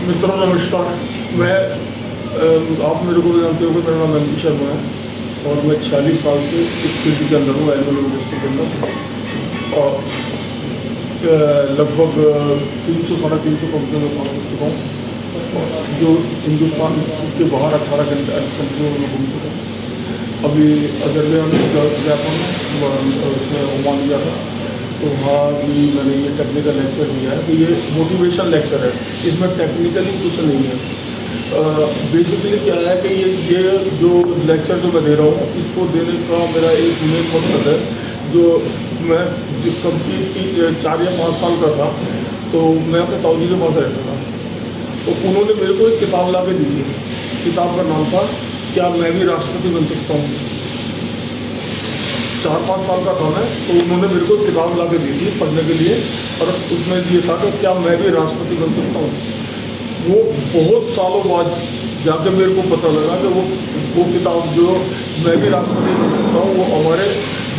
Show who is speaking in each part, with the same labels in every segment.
Speaker 1: मित्रों नमस्कार। मैं आप मेरे को जानते हो कि मेरा नाम एमपी शर्मा है और मैं 46 साल से इस फील्ड के अंदर हूँ, एनिमल इंडस्ट्री के अंदर। और लगभग 300 साढ़े 300 कंपनियों में काम कर चुका हूँ, जो हिंदुस्तान के बाहर 18 कंपनियों में घूम चुका हूँ। अभी अजरबैजान जापान उसमें ओमान गया था, तो वहाँ भी मैंने ये टेक्निकल लेक्चर दिया है। तो ये मोटिवेशन लेक्चर है, इसमें टेक्निकली कुछ नहीं है। बेसिकली क्या है कि ये जो लेक्चर जो मैं दे रहा हूँ, इसको देने का मेरा एक मेन मकसद है। जो मैं जिस कंपनी की 4 या 5 साल का था, तो मैं अपने ताऊजी के पास रहता था, तो उन्होंने मेरे को एक किताब ला के दी थी। किताब का नाम था क्या मैं भी राष्ट्रपति बन सकता हूँ। 4-5 साल का था मैं, तो उन्होंने मेरे को किताब ला के दी थी पढ़ने के लिए, और उसमें ये था कि क्या मैं भी राष्ट्रपति बन सकता हूँ। वो बहुत सालों बाद जाके मेरे को पता लगा कि वो किताब जो मैं भी राष्ट्रपति बन सकता हूँ, वो हमारे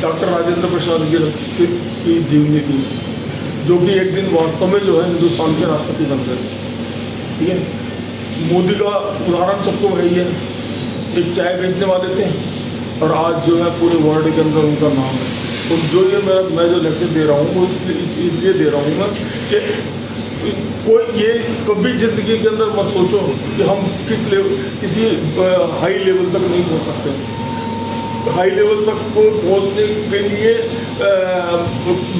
Speaker 1: डॉक्टर राजेंद्र प्रसाद की जीवनी थी, जो कि एक दिन वास्तव में जो है हिंदुस्तान के राष्ट्रपति बन गए। ठीक है, मोदी का उदाहरण सबको है ही है। एक चाय बेचने वाले थे और आज जो है पूरे वर्ल्ड के अंदर उनका नाम है। तो जो ये मैं जो लेक्चर दे रहा हूँ, वो इसलिए दे रहा हूँ मैं कि कोई ये कभी ज़िंदगी के अंदर मत सोचो कि हम किसी हाई लेवल तक नहीं पहुँच सकते। हाई लेवल तक को पहुँचने के लिए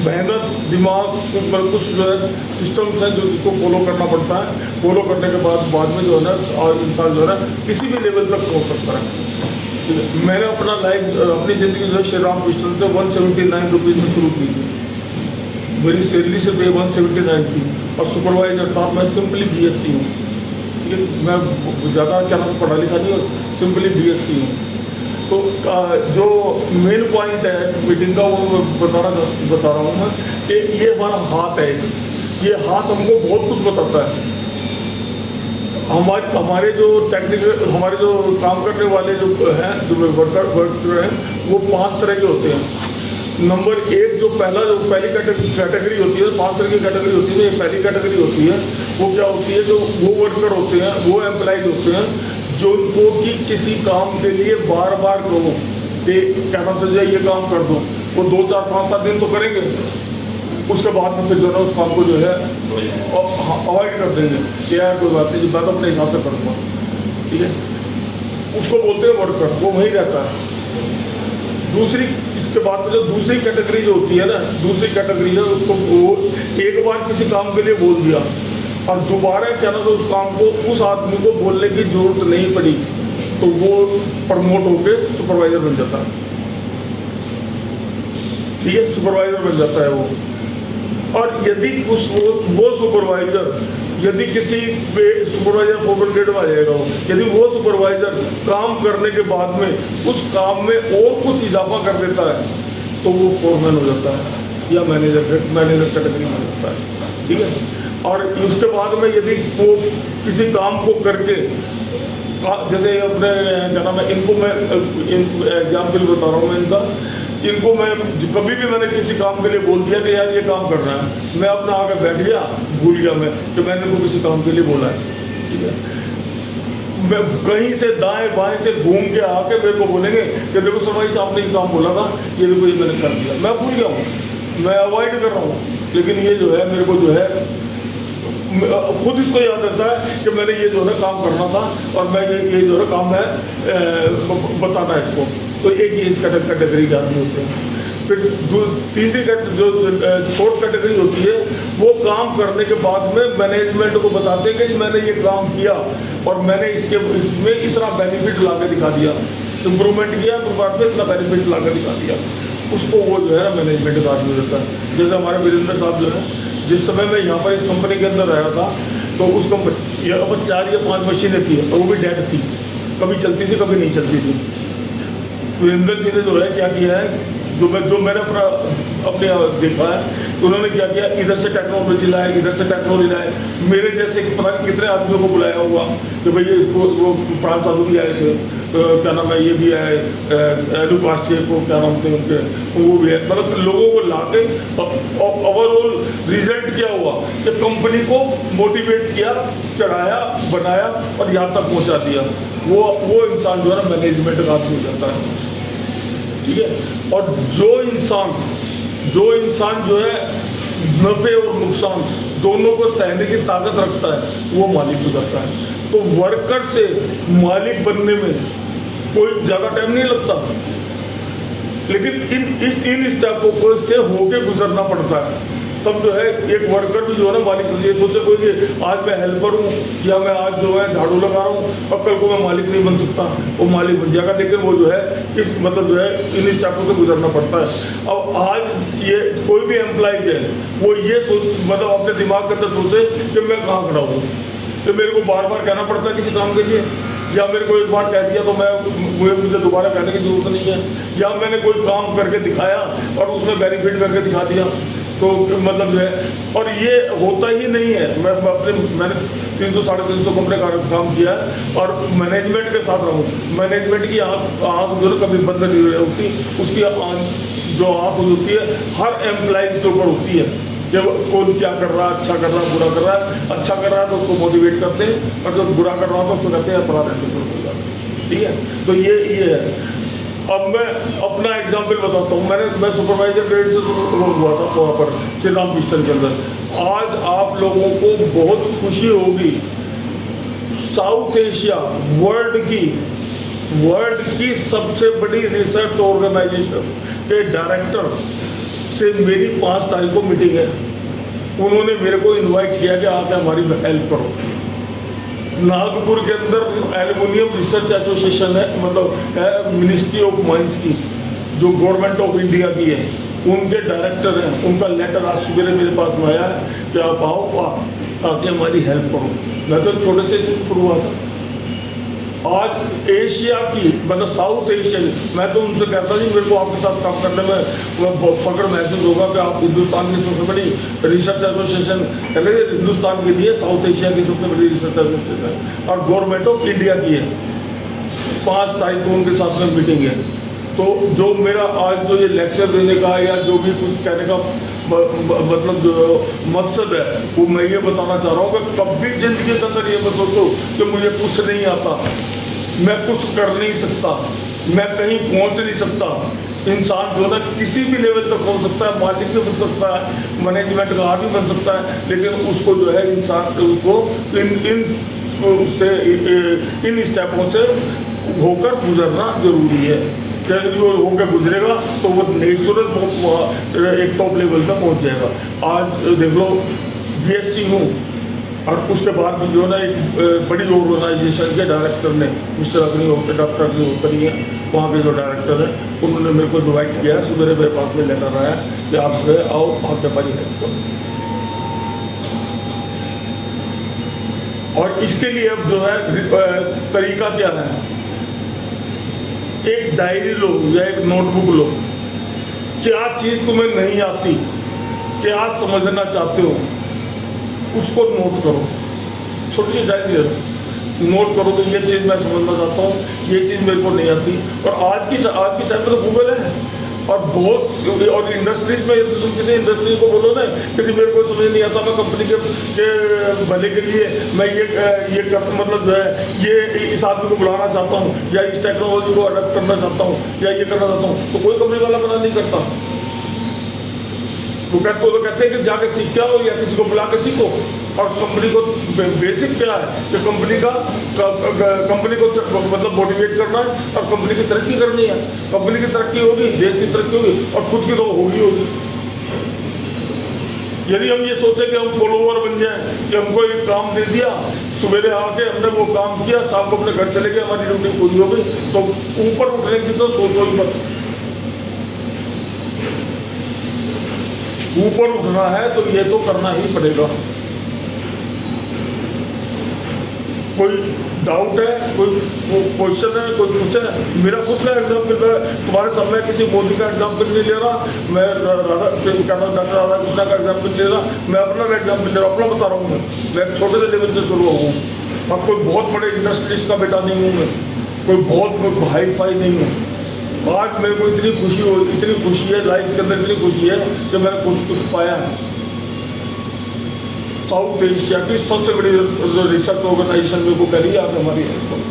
Speaker 1: मेहनत, दिमाग पर कुछ जो है सिस्टम्स हैं जो जिसको फॉलो करना पड़ता है। फॉलो करने के बाद में जो है ना, और इंसान जो है ना किसी भी लेवल तक पहुँच सकता है। मैंने अपनी ज़िंदगी जो है श्री राम कृष्ण से 179 रुपीज़ में शुरू की थी। मेरी सैलरी से 179 थी और सुपरवाइजर था। मैं सिंपली BSc हूँ। ठीक है, मैं ज़्यादा क्या नाम पढ़ा लिखा नहीं हूँ, सिंपली BSc हूँ। तो जो मेन पॉइंट है मीटिंग का, वो बता रहा हूँ मैं कि ये हमारा हाथ है। ये हाथ हमको बहुत कुछ बताता है। हमारे जो टेक्निकल, हमारे जो काम करने वाले जो हैं, जो वर्कर हैं, वो 5 तरह के होते हैं। नंबर 1 जो पहली कैटेगरी होती है, 5 तरह की कैटेगरी होती है। पहली कैटेगरी होती है, वो क्या होती है, जो वो वर्कर होते हैं, वो एम्प्लॉइज होते हैं जो उनको कि किसी काम के लिए बार बार कहो कि क्या नाम से ये काम कर दो, वो 2, 4, 5, 7 दिन तो करेंगे, उसके बाद में फिर जो है उस काम को जो है अवॉइड कर देंगे कि यार कोई बात नहीं, मैं तो अपने हिसाब से करूँगा। ठीक है, उसको बोलते हैं वर्कर, वो वहीं रहता है। इसके बाद में जो दूसरी कैटेगरी जो होती है ना, दूसरी कैटेगरी है, उसको वो एक बार किसी काम के लिए बोल दिया और दोबारा क्या ना, तो उस काम को उस आदमी को बोलने की जरूरत नहीं पड़ी, तो वो प्रमोट होकर सुपरवाइजर बन जाता है। ठीक है, सुपरवाइजर बन जाता है वो। और यदि वो सुपरवाइजर, यदि किसी सुपरवाइजर 4 ग्रेड में आ जाएगा, यदि वो सुपरवाइजर काम करने के बाद में उस काम में और कुछ इजाफा कर देता है, तो वो फोरमैन हो जाता है या मैनेजर कैटेगरी में हो जाता है। ठीक है, और उसके बाद में यदि वो किसी काम को करके, जैसे अपने क्या नाम है, इनको मैं एग्जाम्पल बता रहा हूँ मैं इनको मैं कभी भी मैंने किसी काम के लिए बोल दिया कि यार ये काम करना है, मैं अपना आगे बैठ गया, भूल गया मैं कि मैंने इनको किसी काम के लिए बोला है। ठीक है, मैं कहीं से दाएं बाएं से घूम के आके मेरे को बोलेंगे कि देखो सरवाई साहब आपने ये काम बोला था, ये देखो ये मैंने कर दिया, मैं भूल गया हूँ, मैं अवॉइड कर रहा हूँ। लेकिन ये जो है मेरे को जो है खुद इसको याद रहता है कि मैंने ये जो है काम करना था और मैं ये जो है काम है बताना है इसको। तो एक ये इस कैटेगरी के आदमी होते हैं। फिर तीसरी जो 4th कैटेगरी होती है, वो काम करने के बाद में मैनेजमेंट को बताते हैं कि मैंने ये काम किया और मैंने इसमें इतना बेनिफिट ला के दिखा दिया, इम्प्रूवमेंट किया, बाद में इतना बेनिफिट ला के दिखा दिया। उसको वो जो है ना मैनेजमेंट का आदमी होता है। जैसे हमारे वीरेंद्र साहब जो है, जिस समय मैं यहाँ पर इस कंपनी के अंदर आया था, तो उस कंपनी यहाँ पर 4 या 5 मशीनें थी और वो भी डेड थी, कभी चलती थी कभी नहीं चलती थी। वीरेंद्र जी ने जो है क्या किया है, जो मैंने अपने देखा है, तो उन्होंने क्या किया, इधर से टेक्नोलॉजी लाए, इधर से टेक्नोलॉजी लाए। मेरे जैसे पता नहीं कितने आदमियों को बुलाया हुआ कि भैया इसको, वो प्राण साधु भी आए थे, क्या नाम है, ये भी आए, एलू कास्ट के को क्या नाम थे उनके, वो भी है। मतलब लोगों को ला के ओवरऑल रिजल्ट क्या हुआ कि कंपनी को मोटिवेट किया, चढ़ाया, बनाया और यहाँ तक पहुँचा दिया, वो इंसान जो है ना मैनेजमेंट का आदमी हो जाता है। ठीक है। और जो इंसान जो है नफे और नुकसान दोनों को सहने की ताकत रखता है, वो मालिक हो जाता है। तो वर्कर से मालिक बनने में कोई ज़्यादा टाइम नहीं लगता, लेकिन इन स्टेपों को से होके गुजरना पड़ता है। तब जो है एक वर्कर भी जो है ना मालिक, ये सोचे कोई कि आज मैं हेल्पर हूँ या मैं आज जो है झाड़ू लगा रहा हूँ, अब कल को मैं मालिक नहीं बन सकता, वो मालिक बन जाएगा। लेकिन वो जो है किस मतलब जो है इन स्टेपों से गुजरना पड़ता है। अब आज ये कोई भी एम्प्लॉइज है, वो ये मतलब अपने दिमाग के अंदर सोचे कि मैं कहाँ खड़ा हूँ, तो मेरे को बार बार कहना पड़ता है किसी काम के लिए, या मेरे को एक बार कह दिया तो मुझे दोबारा कहने की जरूरत नहीं है, या मैंने कोई काम करके दिखाया और उसमें बेनिफिट करके दिखा दिया, तो मतलब जो है। और ये होता ही नहीं है। मैंने 300 साढ़े 300 कंपनी का काम किया है और मैनेजमेंट के साथ रहूँ, मैनेजमेंट की आँख जो कभी बंद नहीं होती, उसकी जो आँख होती है हर एम्प्लॉइज के ऊपर होती है कि कौन क्या कर रहा है, अच्छा कर रहा है, बुरा कर रहा है। अच्छा कर रहा है तो उसको मोटिवेट करते हैं, और जो बुरा कर रहा है तो उसको कहते हैं अपना रहते हैं। ठीक है, तो ये है। अब मैं अपना एग्जाम्पल बताता हूँ। मैं सुपरवाइजर ग्रेड से हुआ था वहाँ पर श्री राम पिस्टन के अंदर। आज आप लोगों को बहुत खुशी होगी, साउथ एशिया वर्ल्ड की सबसे बड़ी रिसर्च ऑर्गेनाइजेशन के डायरेक्टर से मेरी 5 तारीख को मीटिंग है। उन्होंने मेरे को इनवाइट किया कि आके हमारी हेल्प करो। नागपुर के अंदर एल्युमिनियम रिसर्च एसोसिएशन है, मतलब है मिनिस्ट्री ऑफ माइंस की, जो गवर्नमेंट ऑफ इंडिया की है, उनके डायरेक्टर हैं। उनका लेटर आज सुबह मेरे पास में आया है कि आप आओ आके हमारी हेल्प करो। मैं तो छोटे से शुरू हुआ था। आज एशिया की मतलब साउथ एशिया की, मैं तो उनसे कहता जी मेरे को आपके साथ काम करने में फख्र महसूस होगा कि आप हिंदुस्तान की सबसे बड़ी रिसर्च एसोसिएशन, पहले हिंदुस्तान के लिए साउथ एशिया की सबसे बड़ी रिसर्च एसोसिएशन और गवर्नमेंट ऑफ इंडिया की है। 5 तारीख को उनके साथ में मीटिंग है। तो जो मेरा आज जो ये लेक्चर देने का या जो भी कुछ कहने का मतलब जो मकसद है, वो मैं ये बताना चाह रहा हूँ कि कभी जिंदगी के अंदर ये मत सोचो कि मुझे कुछ नहीं आता, मैं कुछ कर नहीं सकता, मैं कहीं पहुँच नहीं सकता। इंसान जो ना किसी भी लेवल तक हो सकता है, मालिक भी बन सकता है, मैनेजमेंट का आदमी बन सकता है, लेकिन उसको जो है इंसान को इन स्टेपों से होकर गुजरना जरूरी है। जैसे जो होकर गुजरेगा तो वो नेचुरल एक टॉप लेवल पर पहुंच जाएगा। आज देख लो BSc हूँ और उसके बाद भी जो है ना एक बड़ी ऑर्गेनाइजेशन के डायरेक्टर ने, मिस्टर अग्निहोत्री, डॉक्टर अग्निहोत्री हैं, वहाँ के जो डायरेक्टर हैं, उन्होंने मेरे को इन्वाइट किया। सुबह मेरे पास में लेटर आया कि आप जो है आओ, आप हमारी हेल्प करो। और इसके लिए अब जो है तरीका क्या है, एक डायरी लो या एक नोटबुक लो, क्या चीज़ तुम्हें नहीं आती, क्या समझना चाहते हो, उसको नोट करो। छोटी डायरी नोट करो तो ये चीज़ मैं समझना चाहता हूँ, ये चीज़ मेरे को नहीं आती। और आज की टाइम में तो गूगल है और बहुत, और इंडस्ट्रीज में तुम किसी इंडस्ट्री को बोलो ना कि मेरे को समझ नहीं आता, मैं कंपनी के भले के लिए मैं ये मतलब जो है ये इस आदमी को बुलाना चाहता हूँ या इस टेक्नोलॉजी को अडॉप्ट करना चाहता हूँ या ये करना चाहता हूँ, तो कोई कंपनी वाला मना नहीं करता। वो कहते हैं कि जाके सीख के आओ या किसी को बुला के सीखो। और कंपनी को बेसिक क्या है कि कंपनी को मतलब मोटिवेट करना है और कंपनी की तरक्की करनी है। कंपनी की तरक्की होगी, देश की तरक्की होगी और खुद की तो होगी। यदि हम ये सोचे कि हम फॉलोवर बन जाएं, कि हमको एक काम दे दिया, सवेरे आके हमने वो काम किया, शाम को अपने घर चले गए, हमारी ड्यूटी पूरी हो गई, तो ऊपर उठने की तो सोचो ही मत। ऊपर उठना है तो ये तो करना ही पड़ेगा। कोई डाउट है, कोई क्वेश्चन है, कोई कुछ है? मेरा खुद का एग्जाम्पल है, तुम्हारे सामने किसी मोदी का एग्जाम्पल नहीं ले रहा, मैं डॉक्टर राधाकृष्णा का एग्जाम्पल ले रहा, मैं अपना एग्जाम्पल ले रहा हूँ, अपना बता रहा हूँ। मैं छोटे से लेवल से शुरू हूँ, अब कोई बहुत बड़े इंडस्ट्रियलिस्ट का बेटा नहीं हूँ, मैं कोई बहुत हाई फाई नहीं हूँ। आज मेरे को इतनी खुशी है लाइफ के अंदर, इतनी खुशी है कि मैंने कुछ पाया है। साउथ एशिया की सबसे बड़ी रिसर्च ऑर्गेनाइजेशन में वो करी आप हमारी हेल्प करो।